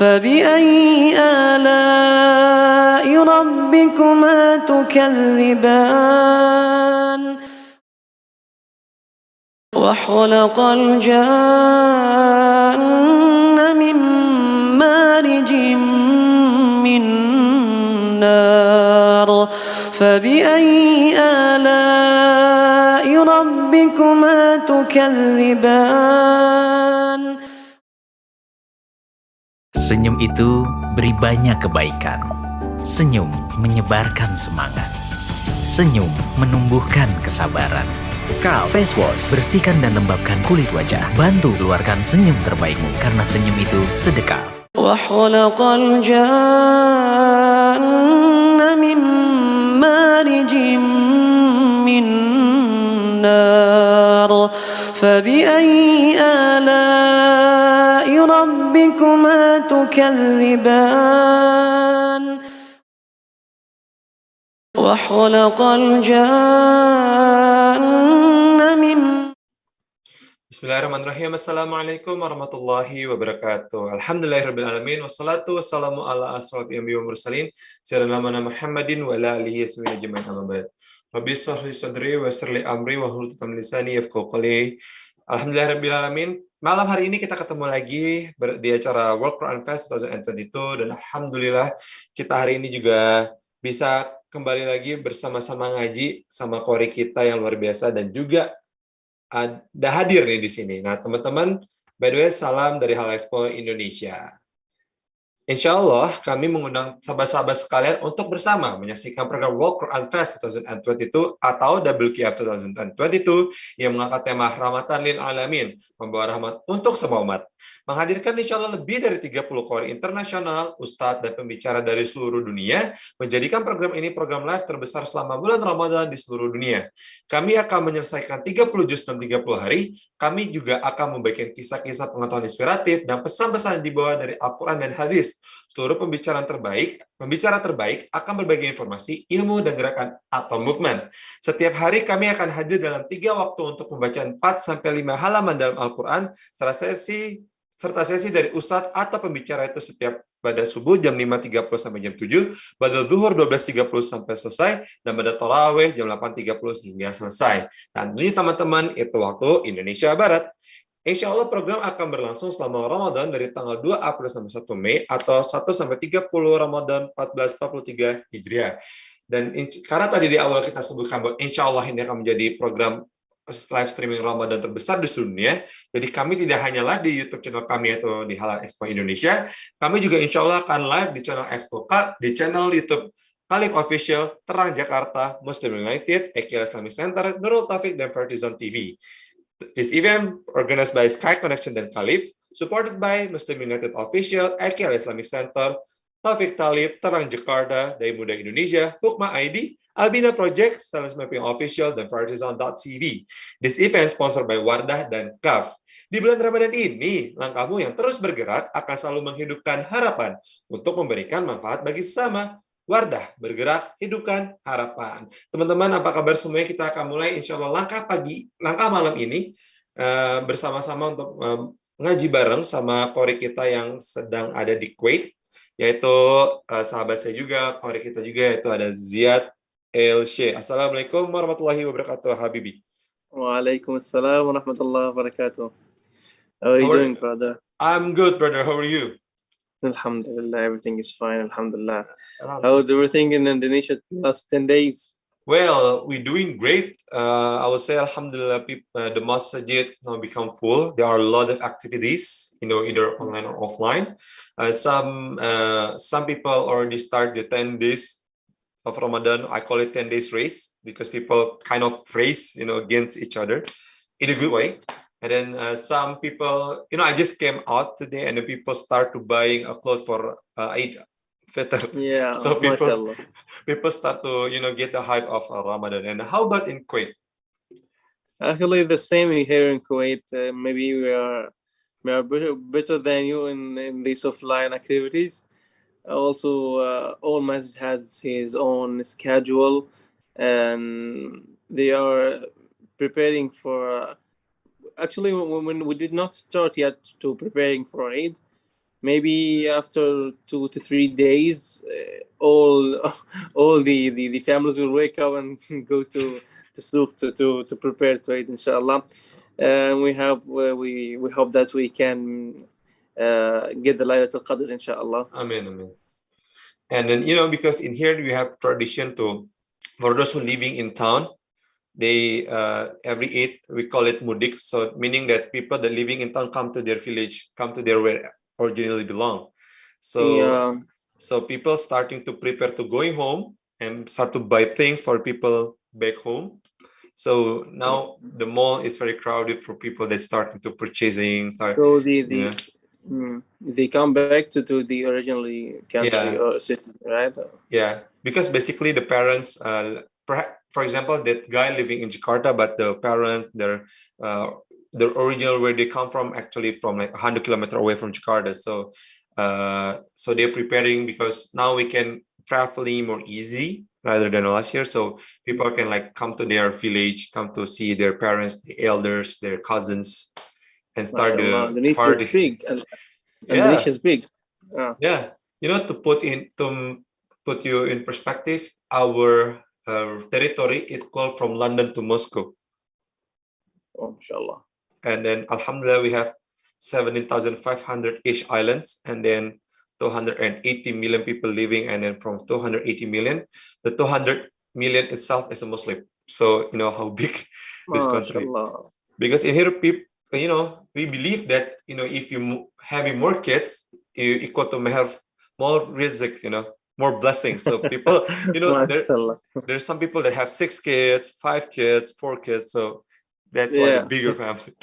فبأي آلاء ربكما تكذبان وخلق الجن من مارج من نار فبأي آلاء ربكما تكذبان. Senyum itu beri banyak kebaikan. Senyum menyebarkan semangat. Senyum menumbuhkan kesabaran. Kahf Face Wash, bersihkan dan lembabkan kulit wajah. Bantu keluarkan senyum terbaikmu, karena senyum itu sedekah. وخلق الجن من مارج من نار فبأي آلاء ربكما تكذبان وخلق الجن من. Bismillahirrahmanirrahim. Assalamualaikum warahmatullahi wabarakatuh. Alhamdulillahirabbil alamin wassalatu wassalamu ala asrofil anbiya'i wal mursalin sayyidina Muhammadin wa ala alihi washabihi ajmain amma ba'd. Rabbi shrah li sadri wa yassir li amri wahlul 'uqdatam min lisani yafqahu qawli. Alhamdulillahirabbil alamin. Malam hari ini kita ketemu lagi di acara World Qur'an Fest 2022 dan alhamdulillah kita hari ini juga bisa kembali lagi bersama-sama ngaji sama Qori kita yang luar biasa dan juga ada hadir nih di sini. Nah, teman-teman, by the way, salam dari Halal Expo Indonesia. Insya Allah, kami mengundang sahabat-sahabat sekalian untuk bersama menyaksikan program World Qur'an Fest 2022 atau WQF 2022 yang mengangkat tema Rahmatan Lil Alamin, membawa rahmat untuk semua umat. Menghadirkan insya Allah lebih dari 30 qori internasional, ustadz, dan pembicara dari seluruh dunia, menjadikan program ini program live terbesar selama bulan Ramadan di seluruh dunia. Kami akan menyelesaikan 30 juz dalam 30 hari. Kami juga akan membagikan kisah-kisah pengetahuan inspiratif dan pesan-pesan yang dibawa dari Al-Quran dan hadis. Seluruh pembicara terbaik akan berbagi informasi, ilmu, dan gerakan atau movement. Setiap hari kami akan hadir dalam 3 waktu untuk membacaan 4-5 halaman dalam Al-Quran, serta sesi dari ustadz atau pembicara itu setiap pada subuh jam 5.30 sampai jam 7, pada zuhur 12.30 sampai selesai, dan pada tarawih jam 8.30 hingga selesai. Dan ini teman-teman, itu waktu Indonesia Barat. Insya Allah program akan berlangsung selama Ramadan dari tanggal 2 April sampai 1 Mei atau 1 sampai 30 Ramadan 1443 Hijriah. Dan karena tadi di awal kita sebutkan bahwa insya Allah ini akan menjadi program live streaming Ramadan terbesar di seluruh dunia. Jadi kami tidak hanya live di YouTube channel kami atau di Halal Expo Indonesia, kami juga insya Allah akan live di channel Expo, di channel YouTube Kalif Official, Terang Jakarta, Muslim United, AQL Islamic Center, Nurul Taufik, dan Vertizonetv. This event organized by Skyconnection dan Kalif, supported by Muslim United Official, AQL Islamic Center, Taufik Talib, Terang Jakarta, Dai Muda Indonesia, Hukma ID, Albina Project, Stylus Mapping Official, dan Vertizonetv. This event sponsored by Wardah dan Kahf. Di bulan Ramadan ini, langkahmu yang terus bergerak akan selalu menghidupkan harapan untuk memberikan manfaat bagi sesama. Wardah, bergerak, hidupkan harapan. Teman-teman, apa kabar semuanya? Kita akan mulai insya Allah langkah malam ini bersama-sama untuk ngaji bareng sama qori kita yang sedang ada di Kuwait, yaitu sahabat saya juga, qori kita juga, yaitu ada Ziad Elsheikh. Assalamualaikum warahmatullahi wabarakatuh, Habibi. Waalaikumsalam warahmatullahi wabarakatuh. How are you doing, brother? I'm good, brother. How are you? Alhamdulillah, everything is fine. Alhamdulillah. How's everything in Indonesia the last 10 days? Well, we're doing great. I would say, alhamdulillah, the Masjid now become full. There are a lot of activities, either online or offline. Some people already start the 10 days of Ramadan. I call it 10 days race because people kind of race, against each other in a good way. And then some people, I just came out today, and the people start to buying a clothes for Eid Fitr. Yeah, so mashallah. people start to get the hype of Ramadan. And how about in Kuwait? Actually, the same here in Kuwait. Maybe we are better than you in these offline activities. Also, all masjid has his own schedule, and they are preparing for. Actually, when we did not start yet to preparing for Eid, maybe after 2 to 3 days, all the families will wake up and go to souk to prepare to Eid, inshallah. And we hope that we can get the Laylatul Qadr, inshallah. Amen, amen. And then, because in here we have tradition for those who living in town, they every Eid we call it mudik, so meaning that people that living in town come to their village, come to their where originally belong. So people starting to prepare to going home and start to buy things for people back home. So now the mall is very crowded for people that starting to purchasing. So they come back to the originally country or city, right? Yeah, because basically the parents, for example, that guy living in Jakarta, but the parents, their original where they come from, actually from like 100 kilometers away from Jakarta. So they're preparing because now we can traveling more easy rather than last year. So people can like come to their village, come to see their parents, the elders, their cousins, and start the party. Indonesia is big. Indonesia is big. Yeah, to put you in perspective, our territory is called from London to Moscow. Oh, inshallah. And then, alhamdulillah, we have 17,500-ish islands, and then 280 million people living, and then from 280 million, the 200 million itself is a Muslim. So how big this country. Because in here, people, we believe that if you having more kids, you equal to have more rizq, more blessings. So people, there's some people that have 6 kids, 5 kids, 4 kids. So that's why the bigger family.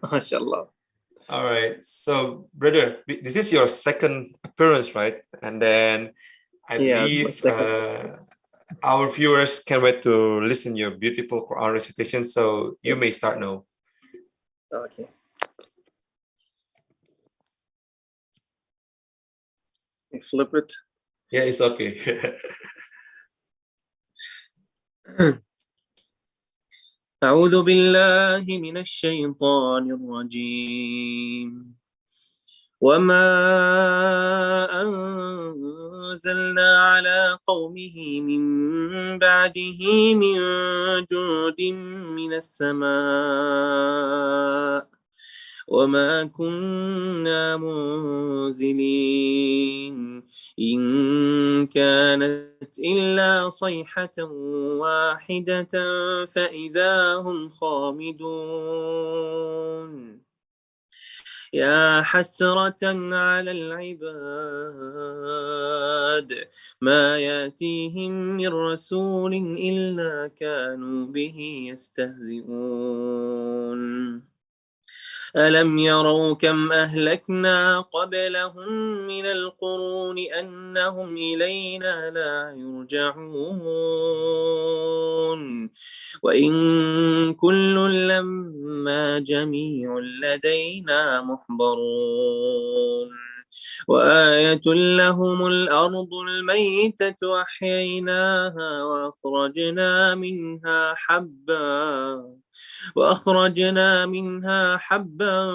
MashaAllah. All right. So, brother, this is your second appearance, right? And then I believe our viewers can't wait to listen to your beautiful Quran recitation. So you may start now. Okay. You flip it. Yeah, it's okay. أعوذ بالله من الشيطان الرجيم وما أنزلنا على قومه من بعده من جند من السماء وما كنا منزلين إن كانت إلا صيحة واحدة فإذا هم خامدون يا حسرة على العباد ما يأتيهم من رسول إلا كانوا به يستهزئون ألم يروا كم أهلكنا قبلهم من القرون أنهم إلينا لا يرجعون وإن كل لما جميع لدينا محضرون وآية لهم الأرض الميتة أحييناها وأخرجنا منها حبا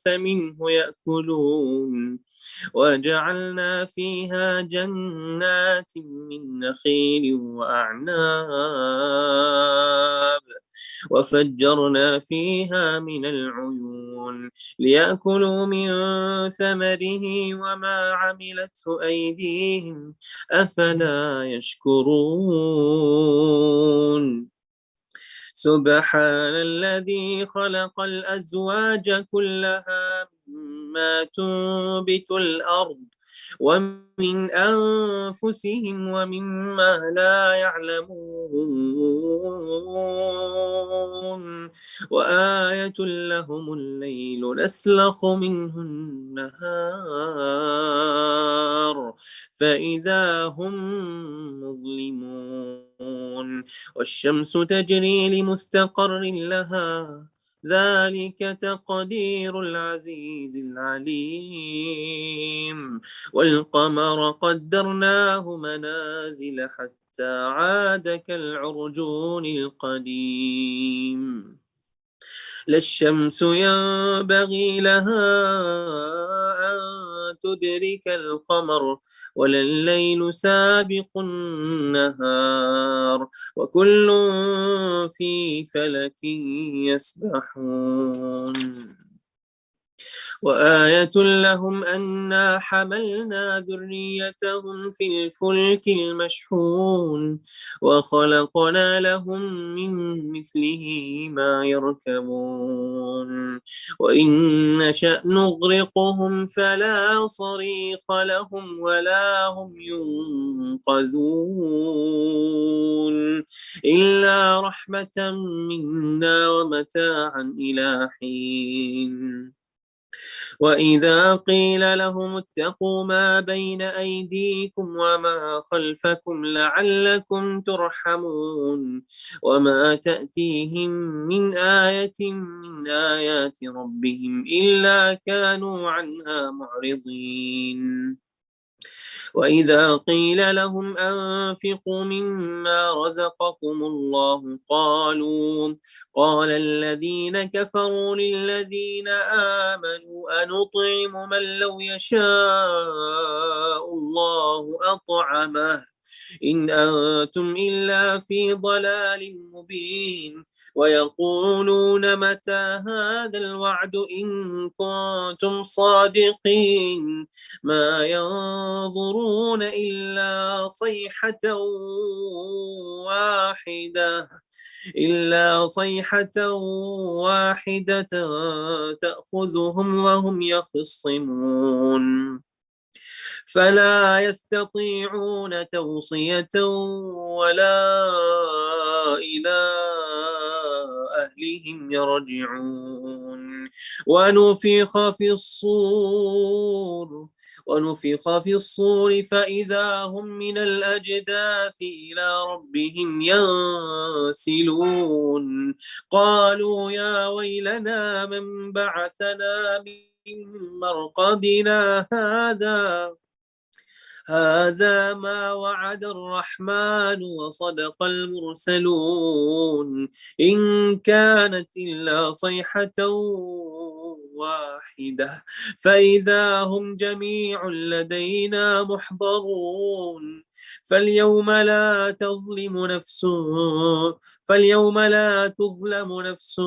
فمنه يأكلون وجعلنا فيها جنات من نخيل وأعناب وفجرنا فيها من العيون ليأكلوا من ثمره وما عملته أيديهم أفلا يشكرون سبحان الذي خلق الأزواج كلها مما تنبت الأرض ومن أنفسهم ومما لا يعلمون وآية لهم الليل نسلخ منه النهار فإذا هم مظلمون والشمس تجري لمستقر لها ذلك تقدير العزيز العليم والقمر قدرناه منازل حتى عاد كالعرجون القديم لا الشمس ينبغي لها أن تدرك القمر ولا الليل سابق النهار وكل في فلك يسبحون وآية لهم أنا حملنا ذريتهم في الفلك المشحون وخلقنا لهم من مثله ما يركبون وإن نشأ نغرقهم فلا صريخ لهم ولا هم ينقذون إلا رحمة منا ومتاعا إلى حين وإذا قيل لهم اتقوا ما بين أيديكم وما خلفكم لعلكم ترحمون وما تأتيهم من آية من آيات ربهم إلا كانوا عنها معرضين وإذا قيل لهم أنفقوا مما رزقكم الله قال الذين كفروا للذين آمنوا أنطعم من لو يشاء الله أطعمه إن أنتم إلا في ضلال مبين ويقولون متى هذا الوعد إن كنتم صادقين ما ينظرون إلا صيحة واحدة تأخذهم وهم يخصمون فلا يستطيعون توصية ولا إلى أهلهم يرجعون ونفخ في الصور فإذا هم من الأجداث إلى ربهم ينسلون قالوا يا ويلنا من بعثنا من مرقدنا هذا ما وعد الرحمن وصدق المرسلون إن كانت إلا صيحة واحدة فإذا هم جميع لدينا محضرون فاليوم لا تظلم نفس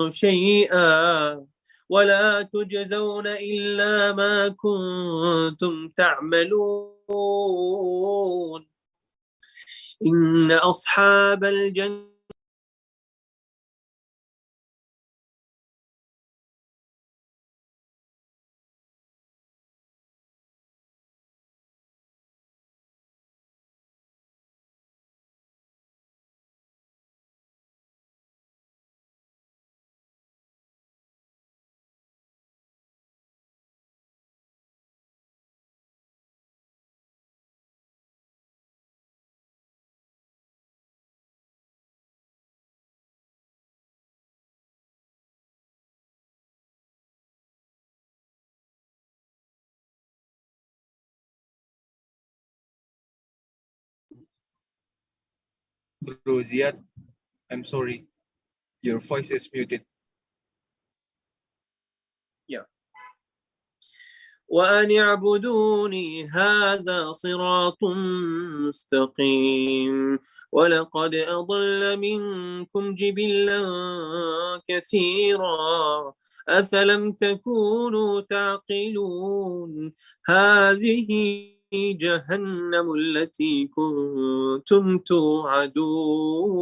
شيئا ولا تجزون إلا ما كنتم تعملون إن أصحاب الجنة Bro Ziad, I'm sorry. Your voice is muted. وأن اعبدوني هذا صراط مستقيم ولقد أضل منكم جبلا كثيرا أفلم تكونوا تعقلون هذه جهنم التي كنتم توعدون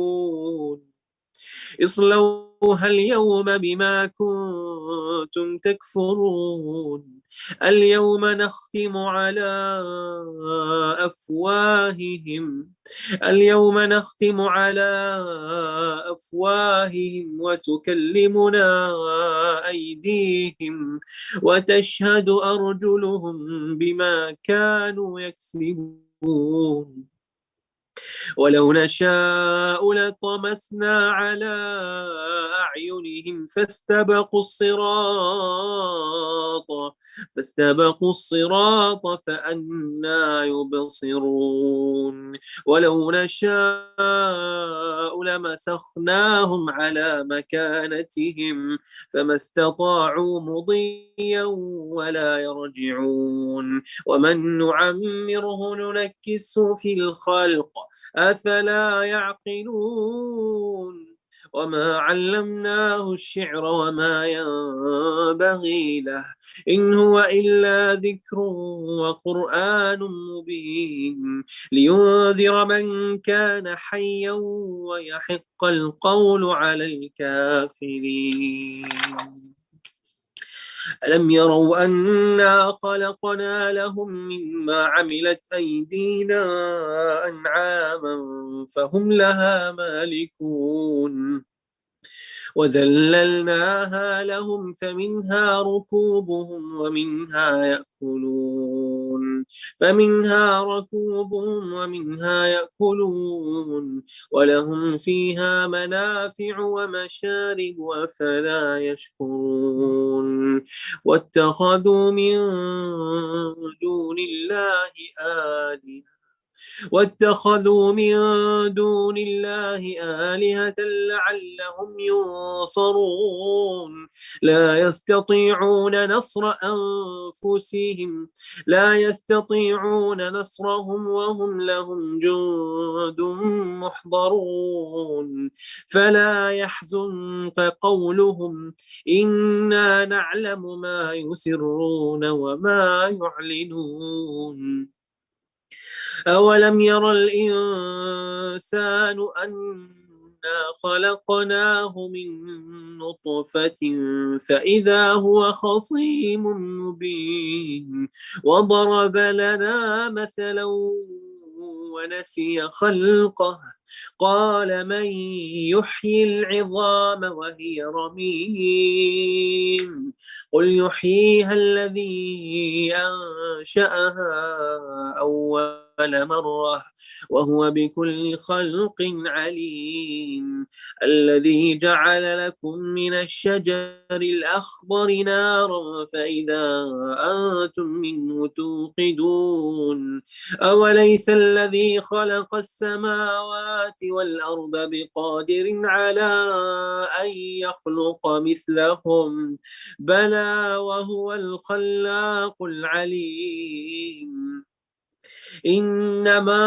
اصلوها اليوم بما كنتم تكفرون اليوم نختم على أفواههم وتكلمنا أيديهم وتشهد أرجلهم بما كانوا يكسبون ولو نشاء لطمسنا على أعينهم فاستبقوا الصراط فأنى يبصرون ولو نشاء لمسخناهم على مكانتهم فما استطاعوا مضيا ولا يرجعون ومن نعمره ننكسه في الخلق أفلا يعقلون وما علمناه الشعر وما ينبغي له إن هو إلا ذكر وقرآن مبين لينذر من كان حيا ويحق القول على الكافرين ألم يروا أنا خلقنا لهم مما عملت أيدينا أنعاما فهم لها مالكون وذللناها لهم فمنها ركوبهم ومنها يأكلون ولهم فيها منافع ومشارب أفلا يشكرون واتخذوا من دون الله آلهة لعلهم ينصرون لا يستطيعون نصرهم وهم لهم جند محضرون فلا يحزنك قولهم إنا نعلم ما يسرون وما يعلنون أولم ير الإنسان أنا خلقناه من نطفة فإذا هو خصيم مبين وضرب لنا مثلا ونسي خلقه قال من يحيي العظام وهي رميم قل يحييها الذي أنشأها أول مرة وهو بكل خلق عليم الذي جعل لكم من الشجر الأخضر نارا فإذا أنتم منه توقدون أوليس الذي خلق السماوات والأرض بقادر على أن يخلق مثلهم بلى وهو الخلاق العليم إنما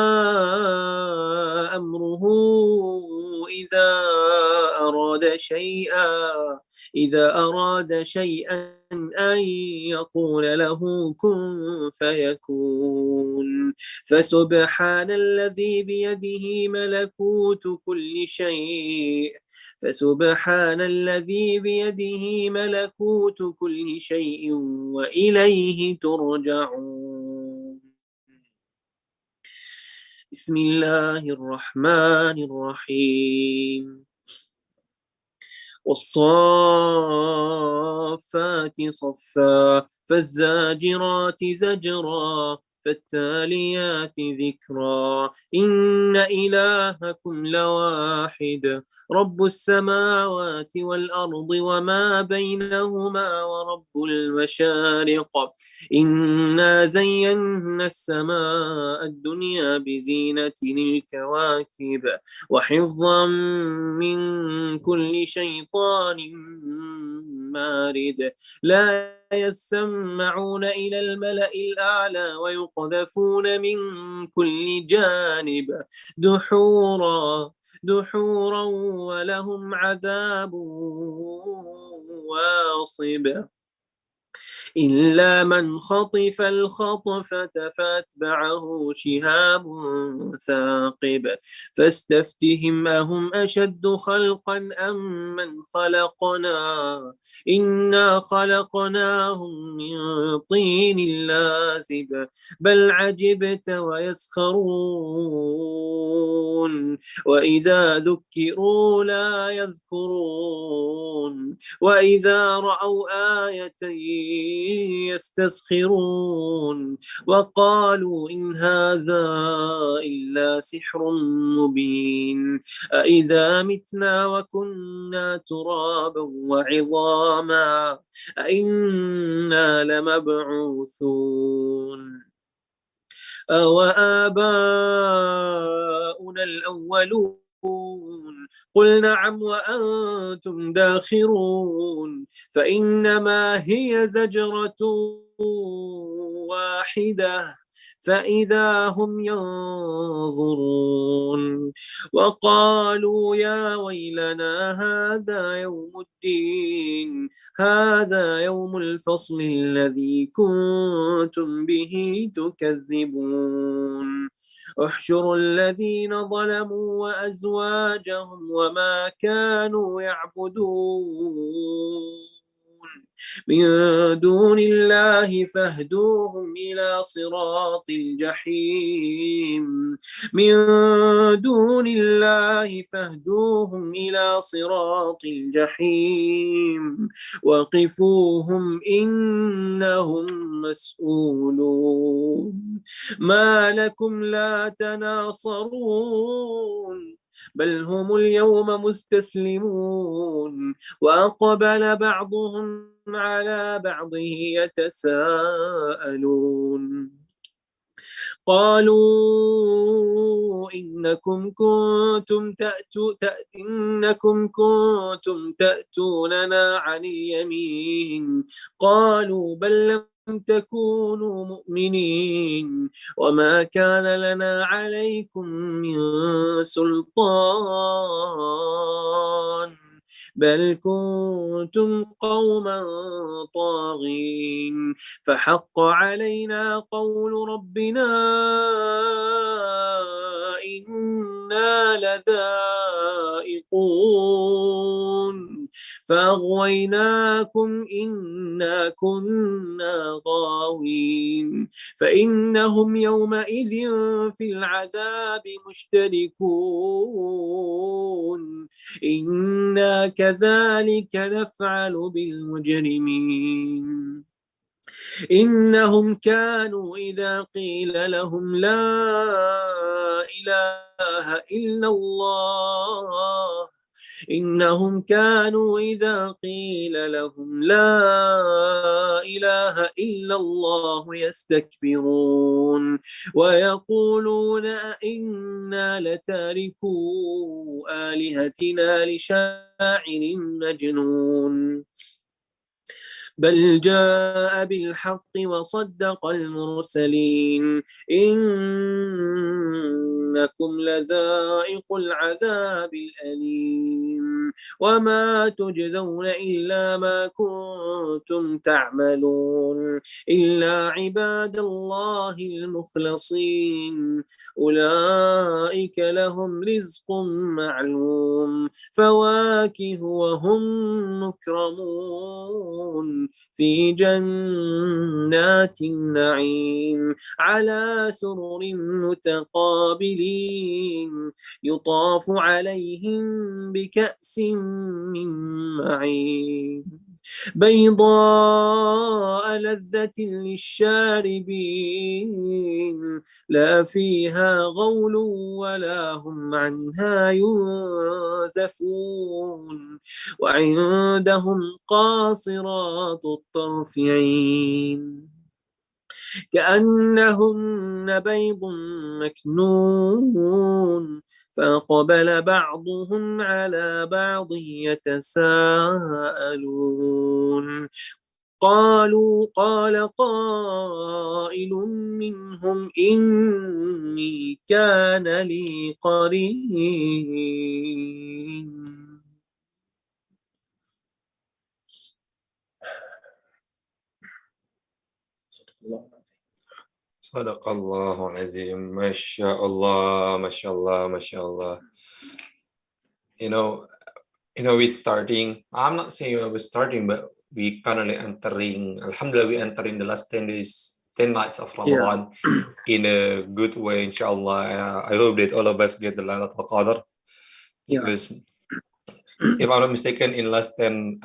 أمره إذا أراد شيئا أن يقول له كن فيكون فسبحان الذي بيده ملكوت كل شيء وإليه ترجعون بسم الله الرحمن الرحيم والصافات صفا فالزاجرات زجرا فالتاليات ذكرا إن إلهكم لواحد رب السماوات والأرض وما بينهما ورب المشارق إنا زينا السماء الدنيا بزينة الكواكب وحفظا من كل شيطان مارد لا يسمعون إلى الملأ الأعلى ويقذفون من كل جانب دحورا ولهم عذاب واصب إلا من خطف الخطفة فاتبعه شهاب ثاقب فاستفتهم أهم أشد خلقا أم من خلقنا إنا خلقناهم من طين لازب بل عجبت ويسخرون وإذا ذكروا لا يذكرون وإذا رأوا آية يستسخرون وقالوا إن هذا إلا سحر مبين أإذا متنا وكنا ترابا وعظاما أإنا لمبعوثون أوآباؤنا الأولون قل نعم وأنتم داخرون فإنما هي زجرة واحدة فإذا هم ينظرون وقالوا يا ويلنا هذا يوم الدين هذا يوم الفصل الذي كنتم به تكذبون احشروا الذين ظلموا وأزواجهم وما كانوا يعبدون من دون الله فاهدوهم إلى صراط الجحيم من دون الله فاهدوهم إلى صراط الجحيم وقفوهم إنهم مسؤولون ما لكم لا تناصرون بل هم اليوم مستسلمون وأقبل بعضهم على بعضه يتساءلون قالوا إنكم كنتم تأتوننا عن اليمين قالوا بل لم تكونوا مؤمنين وما كان لنا عليكم من سلطان بل كنتم قوما طاغين فحق علينا قول ربنا إنا لذائقون فأغويناكم إنا كنا غاوين فإنهم يومئذ في العذاب مشتركون إنا كذلك نفعل بالمجرمين إنهم كانوا إذا قيل لهم لا إله إلا الله إنهم كانوا إذا قيل لهم لا إله إلا الله يستكبرون ويقولون أئنا لتاركو آلهتنا لشاعر مجنون بل جاء بالحق وصدق المرسلين إنكم لذائق العذاب الأليم وما تجزون إلا ما كنتم تعملون إلا عباد الله المخلصين أولئك لهم رزق معلوم فواكه وهم مكرمون في جنات النعيم على سرر متقابلين يطاف عليهم بكأس من معين بيضاء لذة للشاربين لا فيها غول ولا هم عنها ينزفون وعندهم قاصرات الطرف عين كأنهن بيض مكنون فأقبل بعضهم على بعض يتساءلون قال قائل منهم إني كان لي قرين Sadaqallahul Azim. Masya Allah, Masya Allah, Masya Allah. You know, we're starting. I'm not saying we're starting, but we currently entering. Alhamdulillah, we entering the last 10 days, 10 nights of Ramadan in a good way, inshallah. I hope that all of us get the Laylatul Qadr. Because if I'm not mistaken, in last 10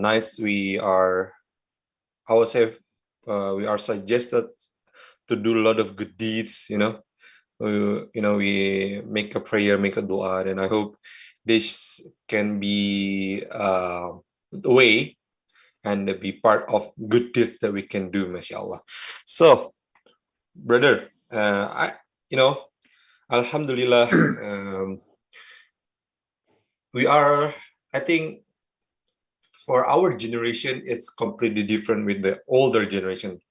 nights, we are suggested to do a lot of good deeds, we make a prayer, make a dua, and I hope this can be the way and be part of good deeds that we can do, mashallah. So, brother, Alhamdulillah, we are, I think, for our generation, it's completely different with the older generation.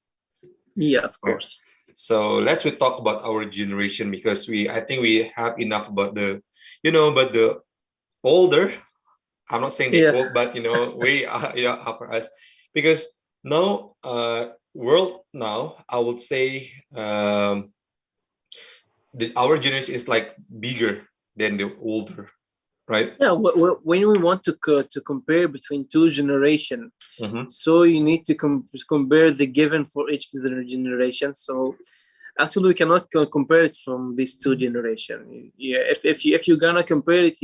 Yeah, of Right. course. So let's we talk about our generation, because I think we have enough about the, but the older. I'm not saying they Yeah. old, but way upper us, because now, world now, I would say, our generation is like bigger than the older, right? Yeah, when we want to compare between two generations, Mm-hmm. so you need to compare the given for each generation. So actually, we cannot compare it from these two generations. Yeah, if you're gonna compare it,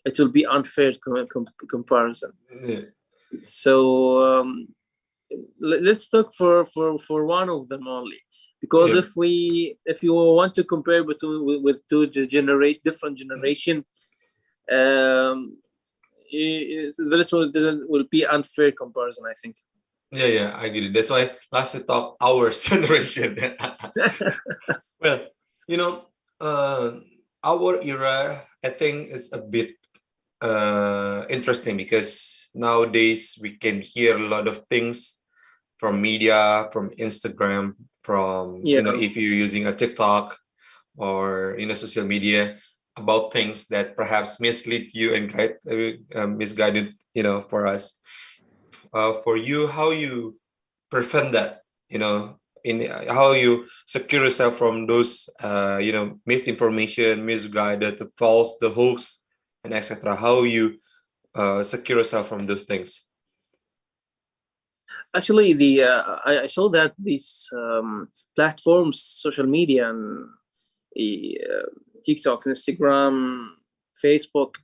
it will be unfair comparison. Yeah. So let's talk for one of them only, because Yeah. if you want to compare between with two different generation, this will be unfair comparison, I think. Yeah, I get it. That's why last we talk our generation. Well, our era, I think, is a bit interesting, because nowadays we can hear a lot of things from media, from Instagram, from Yeah. if you're using a TikTok or social media, about things that perhaps mislead you and misguided for us. For you, how you prevent that, in how you secure yourself from those misinformation, misguided, the false, the hoax, and etc. How you secure yourself from those things? Actually, I saw that these platforms, social media, and TikTok, Instagram, Facebook,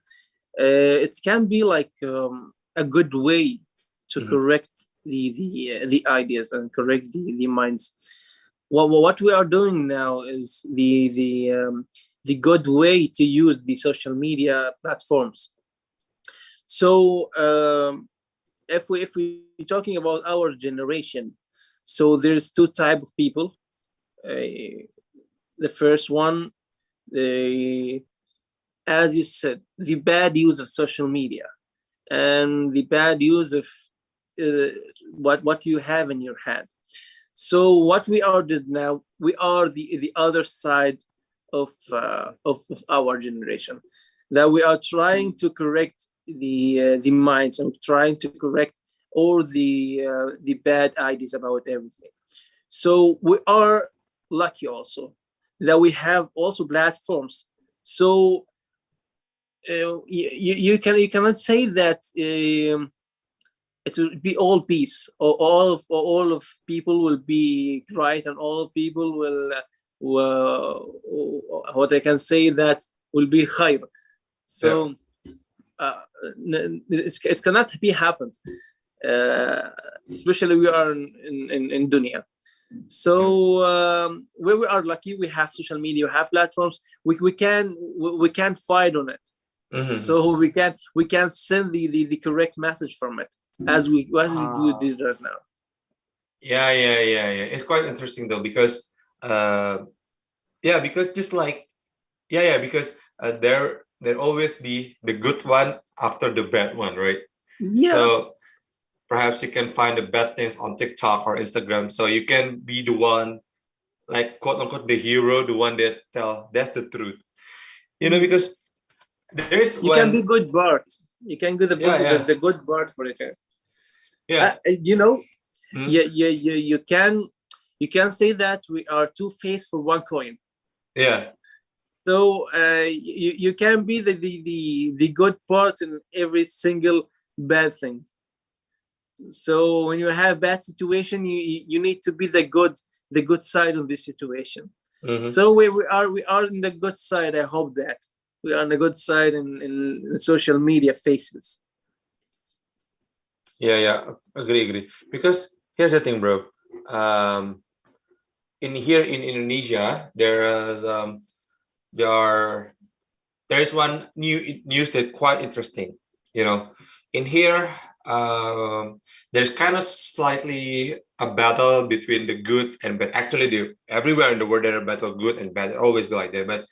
it can be like a good way to correct the ideas and correct the minds. What we are doing now is the good way to use the social media platforms. So if we're talking about our generation, so there's two type of people. The first one, as you said, the bad use of social media and the bad use of what you have in your head. So what we are did now, we are the other side of our generation, that we are trying to correct the minds and trying to correct all the bad ideas about everything. So we are lucky also that we have also platforms. So you cannot say that it will be all peace, or all of people will be right, and all of people will what I can say, that will be khair. So it cannot be happened, especially we are in dunya. So where we are lucky, we have social media, we have platforms, we can fight on it. So we can send the correct message from it, as we do this right now. Yeah. It's quite interesting though, because because just like because there always be the good one after the bad one, right? Yeah. So perhaps you can find the bad things on TikTok or Instagram, so you can be the one, like, quote unquote, the hero, the one that tell that's the truth, because there's you can be good part. You can do the good part for it. Yeah. You can say that we are two faces for one coin. Yeah. So you can be the good part in every single bad thing. So when you have bad situation, you need to be the good side of the situation. So we are in the good side. I hope that we are on the good side in social media faces. Yeah, agree. Because here's the thing, bro. In Indonesia, there is one news that quite interesting. In here, there's kind of slightly a battle between the good and bad. Actually, everywhere in the world there are battle good and bad. It always be like that. But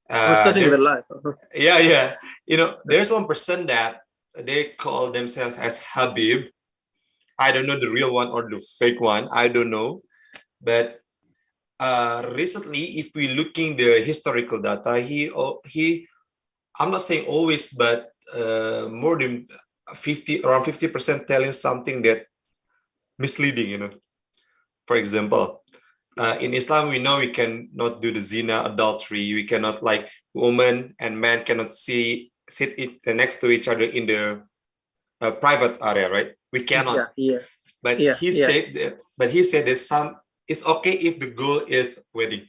We're starting the there- live. yeah. There's one person that they call themselves as Habib. I don't know the real one or the fake one. I don't know. But recently, if we looking the historical data, he I'm not saying always, but more than around 50% telling something that misleading. For example, in Islam, we know we cannot do the zina, adultery. We cannot, like, woman and man cannot sit next to each other in the private area, right? We cannot. Yeah. But Yeah, he yeah. said that. But he said that it's okay if the goal is wedding.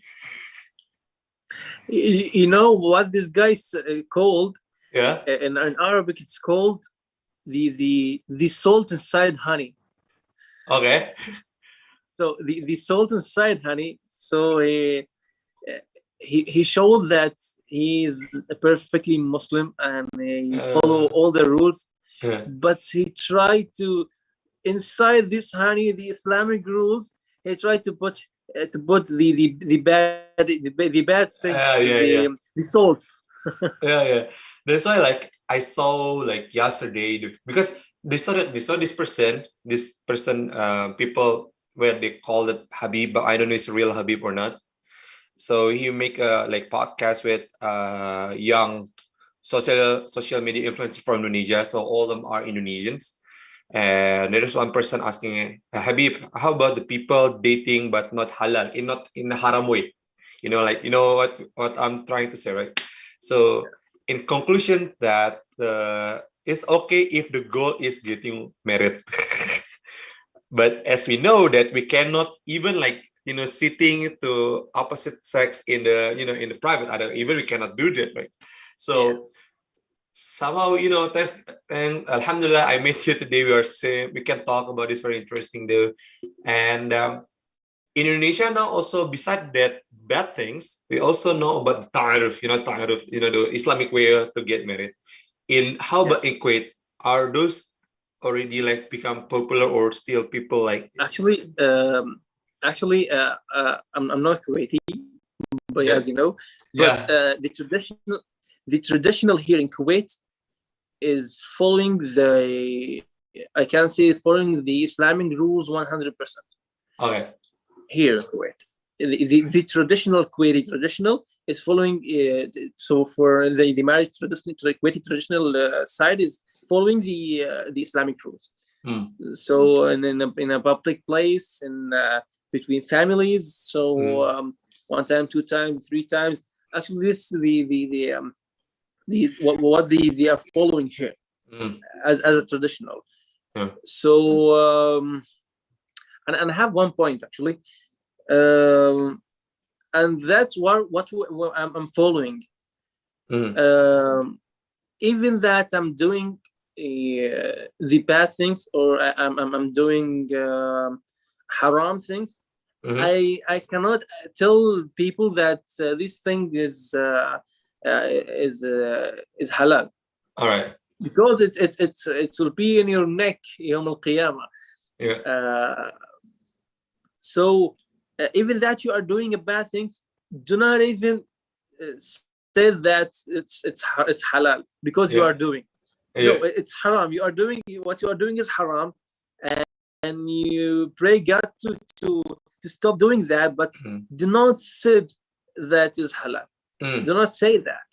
You know what this guy's called? Yeah. In Arabic, it's called the salt inside honey. Okay. So the salt inside honey. So he showed that he is a perfectly Muslim and he follow all the rules, but he tried to inside this honey, the Islamic rules. He tried to put the bad things, the salts. Yeah. That's why, like, I saw, like, yesterday, because they saw this person, people where they call it Habib, but I don't know if it's a real Habib or not. So he make a podcast with young social media influencers from Indonesia. So all of them are Indonesians. And there is one person asking, Habib, how about the people dating but not halal, not in a haram way? What I'm trying to say, right? So in conclusion, that it's okay if the goal is getting married. But as we know that we cannot even, like, sitting to opposite sex in the in the private, even we cannot do that, right? So somehow, and alhamdulillah, I met you today. We can talk about this very interesting day. And in Indonesia now, also beside that bad things, we also know about the ta'aruf, the Islamic way to get married. How about in Kuwait? Are those already, like, become popular, or still people like? Actually, I'm not Kuwaiti, but as you know, but the traditional here in Kuwait is following the Islamic rules 100%. Okay. Here in Kuwait, the traditional Kuwaiti traditional is following. So for the marriage Kuwaiti traditional side is following the Islamic rules. So in a public place and between families. So one time, two times, three times. Actually, this what they are following here as a traditional. So and I have one point actually, and that's what I'm following. Even that I'm doing the bad things, or I'm doing haram things. I cannot tell people that this thing is halal. All right. Because it will be in your neck yawm al-qiyamah. So even that you are doing a bad things, do not even say that it's halal because you are doing. No, it's haram. You are doing what you are doing is haram, and you pray God to stop doing that, but do not say that is halal. Do not say that,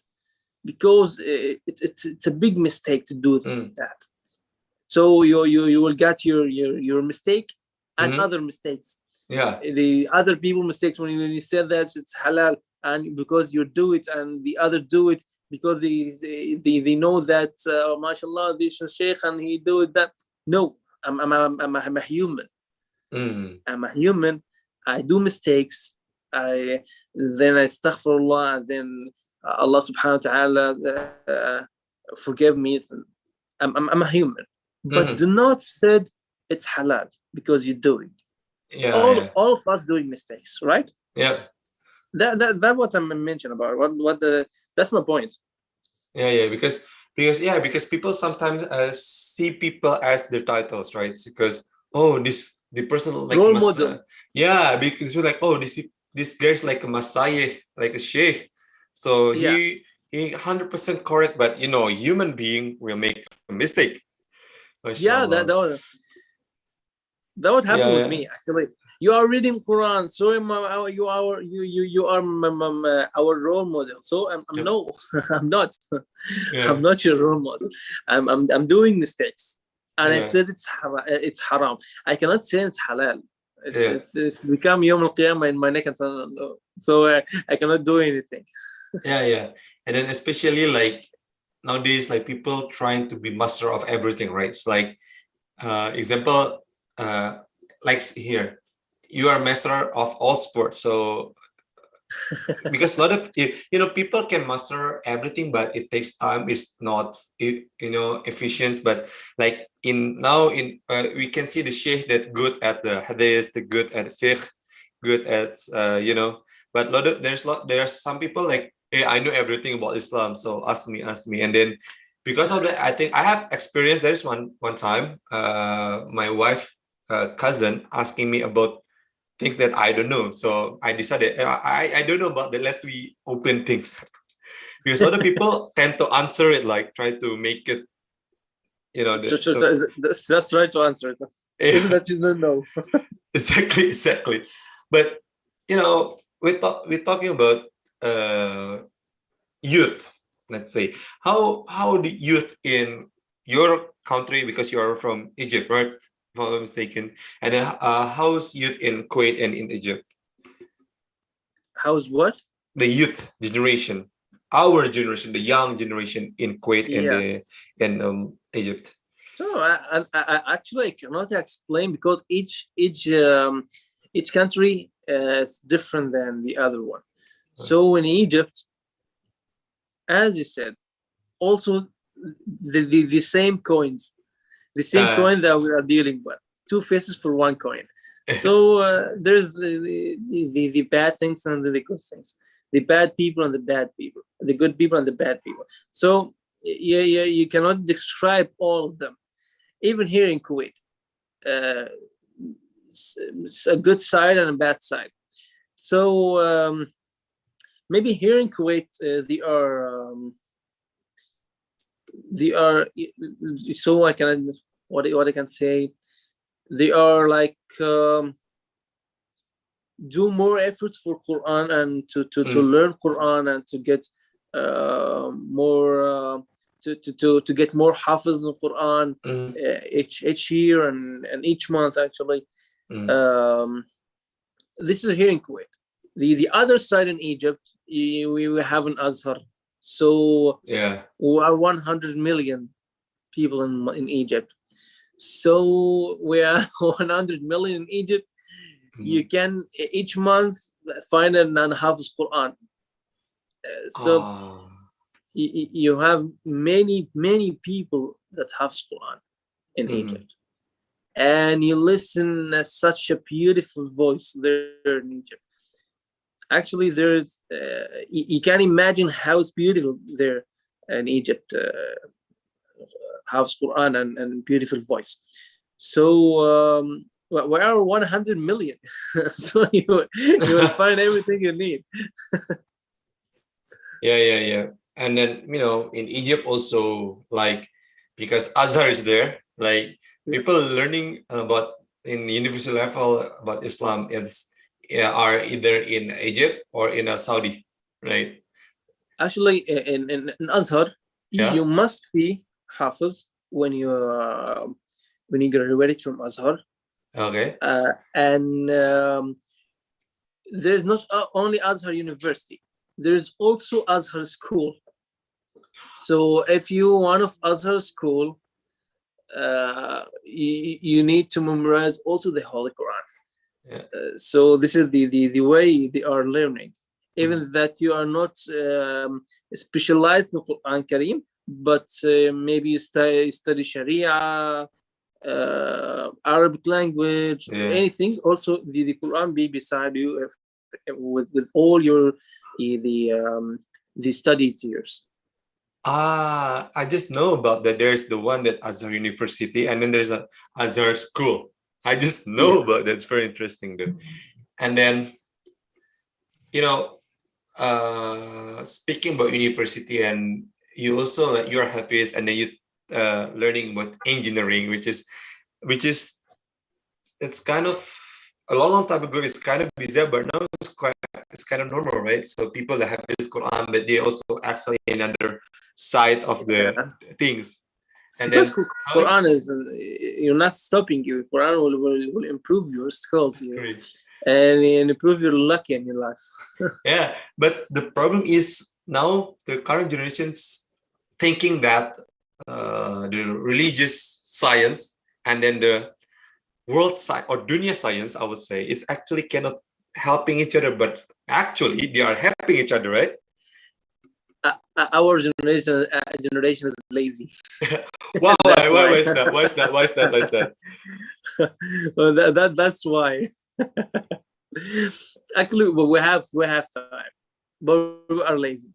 because it's a big mistake to do that. So you will get your mistake and other mistakes. The other people mistakes when you said that it's halal, and because you do it and the other do it because they know that mashallah this sheikh and he do it that. No, I'm a human. I'm a human. I do mistakes. Then I astaghfirullah, and then Allah subhanahu wa ta'ala forgive me. I'm a human. But do not say it's halal because you're doing. All of us doing mistakes, right? That what I'm mentioning about. That's my point. Because people sometimes see people as their titles, right? Because the person like role model. Because we're like, this guy's like a messiah, like a sheikh. So Yeah. he 100% correct, but human being will make a mistake. Yeah, Mashallah. that would happen with Yeah. me actually. You are reading Quran, so you are our role model. So I'm Yep. no, I'm not. Yeah. I'm not your role model. I'm doing mistakes, and I Yeah. said it's haram. I cannot say it's halal. Yeah. It's become Yom Al Qiyamah in my neck, and so I cannot do anything. Yeah. And then especially like nowadays, like people trying to be master of everything, right? It's like example, like here, you are master of all sports. So because a lot of people can master everything, but it takes time. It's not efficient. But like we can see the sheikh that good at the hadith, the good at fiqh, good at But there are some people like, hey, I know everything about Islam, so ask me, and then because of that, I think I have experience. There is one time, my wife cousin asking me about things that I don't know. So I decided I don't know about that. Let's we open things because other people tend to answer it like try to make it, Just try to answer it, even that you don't know. exactly. But we're talking about youth. Let's say how the youth in your country, because you are from Egypt, right? If I'm not mistaken. And then how's youth in Kuwait and in Egypt? How's what? The youth generation, our generation, the young generation in Kuwait and Egypt. So I actually cannot explain because each country is different than the other one. So in Egypt, as you said, also the same coins, the same coin that we are dealing with, two faces for one coin. So there's the bad things and the good things, the bad people and the bad people, the good people and the bad people. So you cannot describe all of them. Even here in Kuwait, a good side and a bad side. So maybe here in Kuwait, they are so I can what I can say, they are like do more efforts for Quran and to learn Quran and to get more to get more hafiz in Quran each year and each month actually. This is here in Kuwait. The other side in Egypt, we have an Azhar. So we are 100 million people in Egypt. So we are 100 million in Egypt. You can each month find an Hafiz Quran. So you have many people that have Quran in Egypt, and you listen such a beautiful voice there in Egypt. Actually, there's you can't imagine how it's beautiful there in Egypt. House Quran and beautiful voice. So we are 100 million. So you will find everything you need. Yeah. And then in Egypt also, like because Azhar is there, like people learning about in university level about Islam are either in Egypt or in Saudi, right? Actually, in Azhar, you must be Hafiz when you graduate from Azhar. Okay. And there's not only Azhar University. There's also Azhar School. So if you one of Azhar School, you need to memorize also the Holy Quran. So this is the way they are learning. Even that you are not specialized in Quran Kareem, but maybe you study Sharia, Arabic language, anything. Also, the Quran be beside you with all your the study years. I just know about that. There's the one that Azhar University, and then there's an Azhar School. I just know about that. It's very interesting, though. And then, speaking about university, and you also like you're Hafiz, and then you learning about engineering, which is it's kind of a long time ago. It's kind of bizarre, but now it's kind of normal, right? So people that have this Quran, but they also actually another side of the Yeah. things. And Because then Quran is, you're not stopping you. Quran will improve your skills, Great. and improve your luck in your life. Yeah, but the problem is now the current generations thinking that the religious science and then the world science or dunya science, I would say, is actually cannot helping each other, but actually they are helping each other, right? Our generation is lazy. Wow, That's why why. is that? Why is that? Why is that? Why is that? Well, that's why. Actually, well, we have time, but we are lazy.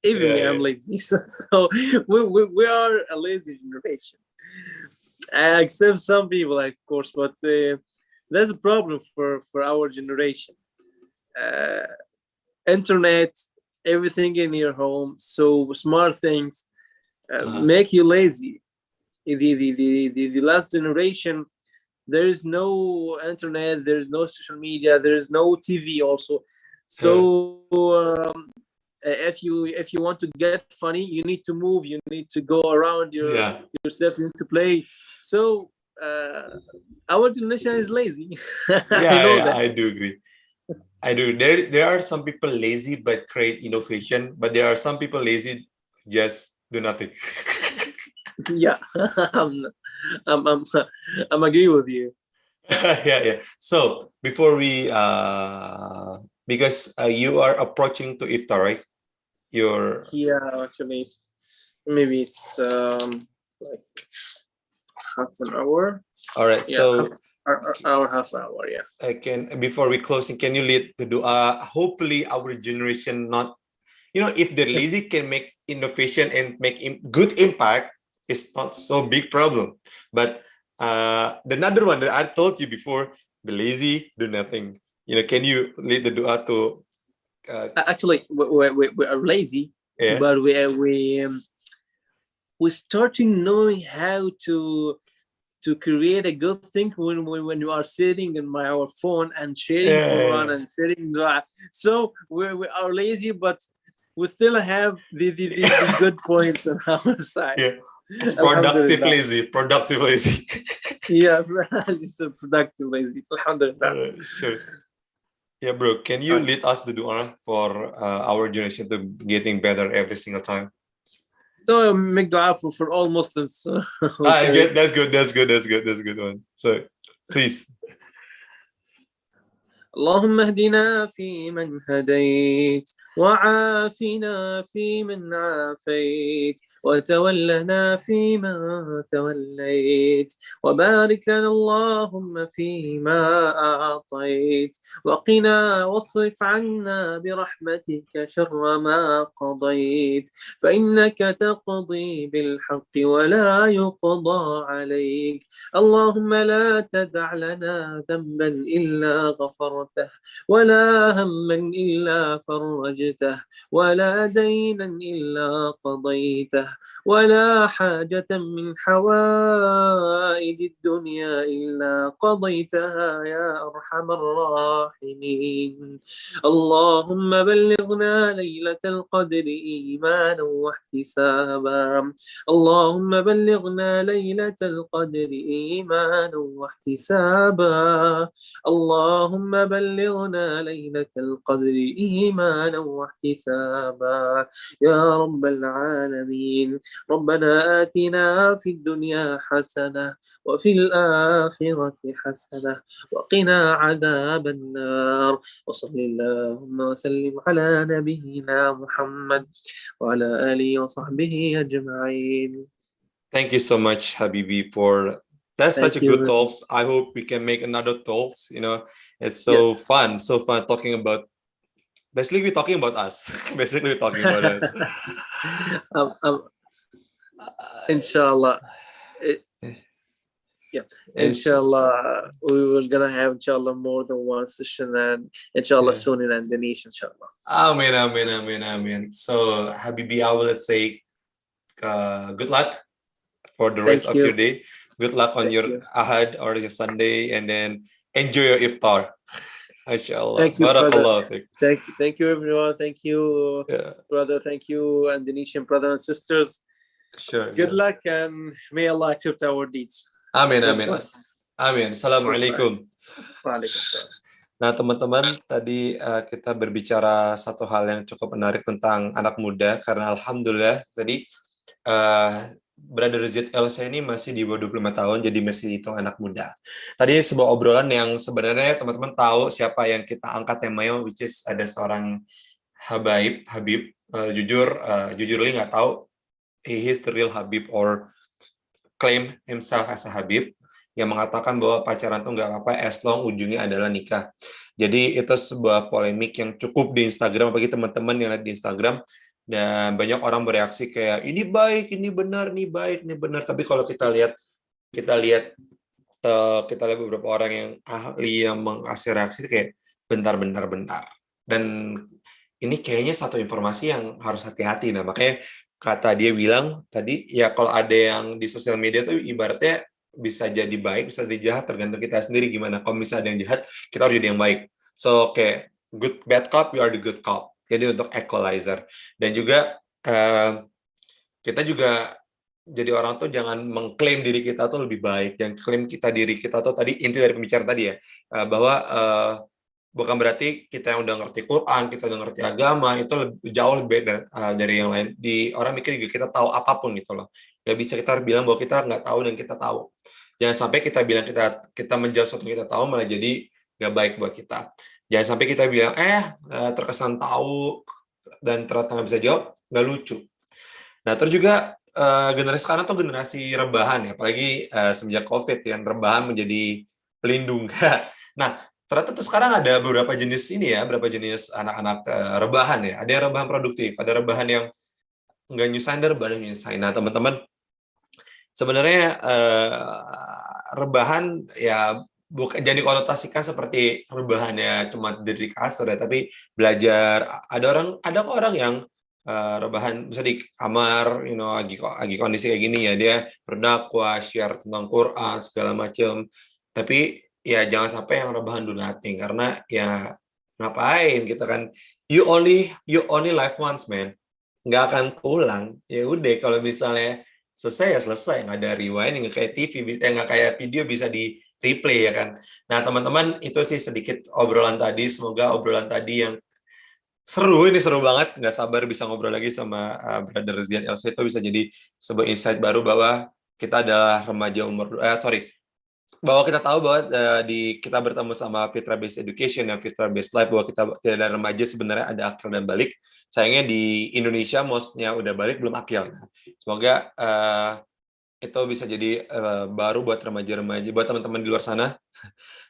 Even me, I'm lazy. So we are a lazy generation. I accept some people, of course, but that's a problem for our generation. Internet, everything in your home, so smart things make you lazy. The last generation, there is no internet, there is no social media, there is no TV also. So if you want to get funny, you need to move, you need to go around yourself, you need to play. So our generation is lazy. I know that. I do agree. I do. There are some people lazy but create innovation, but there are some people lazy just do nothing. Yeah, I'm agree with you. Yeah. So before we because you are approaching to iftar, right? Actually, maybe it's like half an hour. All right. So Half an hour. Yeah. I can, before we closing, can you lead the dua? Hopefully our generation not, if the lazy can make innovation and make good impact, it's not so big problem. But the another one that I told you before, the lazy do nothing. Can you lead the dua to? Actually, we are lazy, but we starting knowing how to create a good thing when you are sitting in our phone and sharing Quran and sharing dua. So we are lazy, but we still have the good points on our side. Yeah. Productive lazy. Yeah, it's a productive lazy. Alhamdulillah. Sure. Yeah, bro. Can you lead us the dua for our generation to getting better every single time? So make dua for all Muslims. Okay. That's good one. So please. اللهم اهدنا فيمن هديت وعافنا فيمن عافيت وتولنا فيما توليت وبارك لنا اللهم فيما أعطيت وقنا واصرف عنا برحمتك شر ما قضيت فإنك تقضي بالحق ولا يقضى عليك اللهم لا تدع لنا ذنبا إلا غفرته ولا هما إلا فرجته ولا دينا إلا قضيته ولا حاجة من حوائج الدنيا إلا قضيتها يا أرحم الراحمين اللهم بلغنا ليلة القدر إيمانا واحتسابا اللهم بلغنا ليلة القدر إيمانا واحتسابا اللهم بلغنا ليلة القدر إيمانا واحتسابا يا رب العالمين ربنا آتنا في الدنيا حسنة وفي الآخرة حسنة وقنا عذاب النار وصل اللهم وسلم على نبينا محمد وعلى آله وصحبه أجمعين. Thank you so much, Habibi, for that's such a good talks. I hope we can make another talks. It's so fun talking about. Basically, we're talking about us. Basically, we're talking about us. Inshallah. Yeah, Insya- inshallah, we will gonna have inshallah more than one session, and inshallah yeah. soon in Indonesia, inshallah. Amin, amin, amin, amin. So, Habibi, I will say good luck for the rest Thank of you. your day. Good luck on Thank your you. Ahad or your Sunday, and then enjoy your iftar. Mashallah. Thank you, brother. Barakallah fiik. Thank you, everyone. Thank you, Yeah, brother. Thank you, Indonesian brothers and sisters. sure. Good Yeah. luck, and may Allah accept our deeds. Amin, God amin. bless. Amin. Assalamualaikum. Waalaikumsalam. Nah, teman-teman, tadi kita berbicara satu hal yang cukup menarik tentang anak muda, karena alhamdulillah tadi Brother Ziad Elsheikh ini masih di bawah 25 tahun, jadi masih dihitung anak muda. Tadi sebuah obrolan yang sebenarnya teman-teman tahu siapa yang kita angkat temanya, which is ada seorang Habib. Jujur li nggak tahu he is the real Habib or claim himself as a Habib, yang mengatakan bahwa pacaran tuh nggak apa-apa as long ujungnya adalah nikah. Jadi itu sebuah polemik yang cukup di Instagram, bagi teman-teman yang lihat di Instagram, dan banyak orang bereaksi kayak ini baik, ini benar, ini baik, ini benar. Tapi kalau kita lihat beberapa orang yang ahli yang mengasih reaksi kayak bentar. Dan ini kayaknya satu informasi yang harus hati-hati. Nah, makanya kata dia bilang tadi, ya kalau ada yang di sosial media tuh ibaratnya bisa jadi baik, bisa jadi jahat, tergantung kita sendiri gimana. Kalau misalnya ada yang jahat, kita harus jadi yang baik. So, kayak good bad cop, we are the good cop. Jadi untuk equalizer. Dan juga kita juga jadi orang tuh jangan mengklaim diri kita tuh lebih baik, jangan klaim diri kita tuh tadi inti dari pembicaraan tadi ya, bahwa bukan berarti kita yang udah ngerti Quran, kita udah ngerti agama itu jauh lebih baik dari yang lain. Di orang mikir juga kita tahu apapun gitu loh. Gak bisa kita bilang bahwa kita nggak tahu dan kita tahu. Jangan sampai kita bilang kita menjawab sesuatu yang kita tahu malah jadi nggak baik buat kita. Jangan sampai kita bilang terkesan tahu dan ternyata nggak bisa jawab, nggak lucu. Nah, terus juga generasi sekarang tuh generasi rebahan ya, apalagi semenjak COVID yang rebahan menjadi pelindung. Nah, ternyata tuh sekarang ada beberapa jenis anak-anak rebahan ya. Ada yang rebahan produktif, ada rebahan yang nggak nyusahin, ada rebahan yang nyusahin. Nah, teman-teman, sebenarnya rebahan ya bukan jadi konotasikan seperti rebahannya cuma diri kasur ya, tapi belajar. Ada kok orang yang rebahan bisa di kamar, lagi kondisi kayak gini ya, dia berdakwah, share tentang Quran segala macam. Tapi ya jangan sampai yang rebahan do nothing, karena ya ngapain kita kan, you only live once, man, nggak akan pulang. Ya udah, kalau misalnya selesai ya selesai, nggak ada rewinding, nggak kayak TV, nggak kayak video bisa di replay ya kan. Nah, teman-teman, itu sih sedikit obrolan tadi. Semoga obrolan tadi yang seru banget, nggak sabar bisa ngobrol lagi sama Brother Ziad Elsheikh, itu bisa jadi sebuah insight baru bahwa kita adalah remaja bahwa kita tahu bahwa kita bertemu sama Fitrah Based Education dan Fitrah Based Life, bahwa kita tidak ada remaja, sebenarnya ada akil dan balik. Sayangnya di Indonesia mostnya udah balik, belum akil. Nah, semoga itu bisa jadi baru buat remaja-remaja, buat teman-teman di luar sana,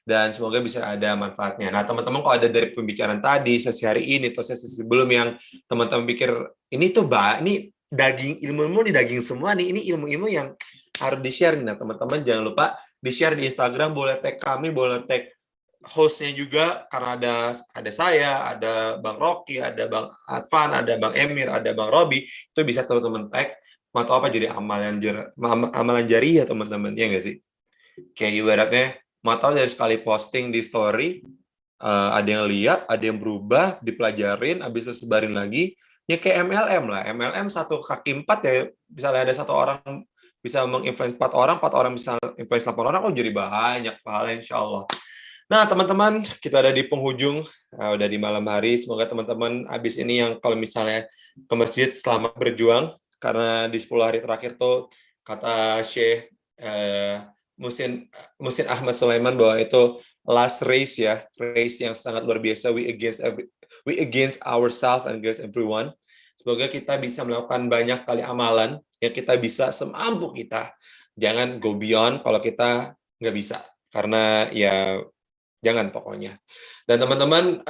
dan semoga bisa ada manfaatnya. Nah, teman-teman, kalau ada dari pembicaraan tadi, sesi hari ini atau sesi sebelum yang teman-teman pikir ini tuh ini daging, ilmu-ilmu di daging semua nih, ini ilmu-ilmu yang harus di-share. Nah, teman-teman jangan lupa di-share di Instagram, boleh tag kami, boleh tag hostnya juga, karena ada saya, ada Bang Rocky, ada Bang Advan, ada Bang Emir, ada Bang Robi, itu bisa teman-teman tag. Mau tahu apa, jadi amalan jariah teman-teman, ya nggak sih? Kayak ibaratnya mau tahu dari sekali posting di story, ada yang lihat, ada yang berubah, dipelajarin, habis itu sebarin lagi, ya kayak MLM lah. MLM 1 kaki 4 ya, misalnya ada 1 orang bisa menginfluence 4 orang bisa influence 8 orang, jadi banyak pahala insya Allah. Nah, teman-teman, kita ada di penghujung, udah di malam hari. Semoga teman-teman habis ini yang kalau misalnya ke masjid, selamat berjuang, karena di 10 hari terakhir tuh kata Syekh Musin Ahmad Sulaiman bahwa itu last race ya, race yang sangat luar biasa. We against ourselves and against everyone. Semoga kita bisa melakukan banyak kali amalan yang kita bisa semampu kita. Jangan go beyond kalau kita nggak bisa, karena ya jangan pokoknya. Dan teman-teman,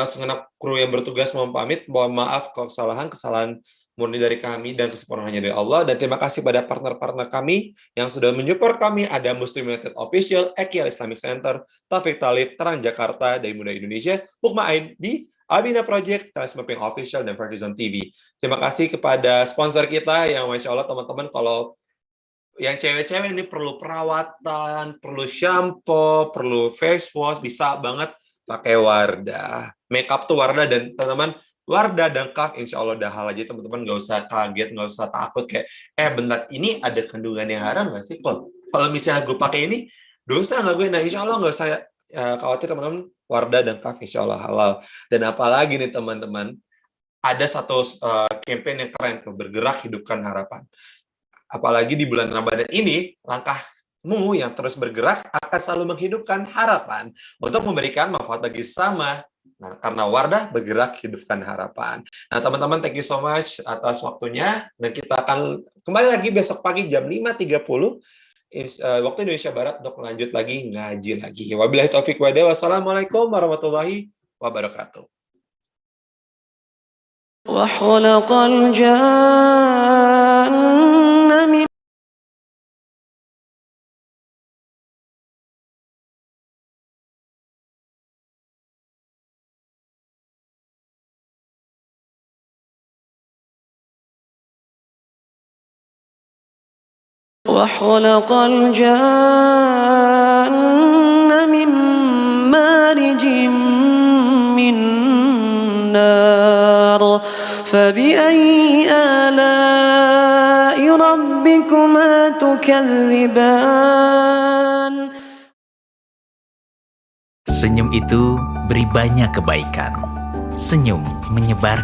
segenap kru yang bertugas mohon pamit, mohon maaf kalau kesalahan murni dari kami dan kesempurnaannya dari Allah. Dan terima kasih pada partner-partner kami yang sudah menyupport kami. Ada Muslim United Official, AQL Islamic Center, Taufik Kalif, Terang Jakarta, dari Muda Indonesia, Hukma Ain di Abina Project, Transmapping Official, dan Vertizonetv. Terima kasih kepada sponsor kita yang Masya Allah teman-teman, kalau yang cewek-cewek ini perlu perawatan, perlu shampoo, perlu face wash, bisa banget pakai Wardah. Makeup tuh Wardah, dan teman-teman, Wardah dan Kahf insya Allah udah halal aja, teman-teman nggak usah kaget, nggak usah takut kayak bentar, ini ada kandungan yang haram nggak sih? Kalau misalnya gue pakai ini dosa nggak gue? Nah insya Allah nggak usah khawatir teman-teman, Wardah dan Kahf insya Allah halal. Dan apalagi nih teman-teman, ada satu campaign yang keren tuh, bergerak hidupkan harapan. Apalagi di bulan Ramadan ini, langkahmu yang terus bergerak akan selalu menghidupkan harapan untuk memberikan manfaat bagi sesama. Nah, karena Wardah bergerak hidupkan harapan. Nah, teman-teman, thank you so much atas waktunya. Dan kita akan kembali lagi besok pagi jam 5.30 waktu Indonesia Barat untuk lanjut lagi ngaji lagi. Wabillahi taufiq walhidayah. Wassalamualaikum warahmatullahi wabarakatuh. وخلق الجن من وخلق الجن من مارج من نار فبأي آلاء ربكما تكذبان. Senyum itu beri banyak kebaikan. Senyum menyebar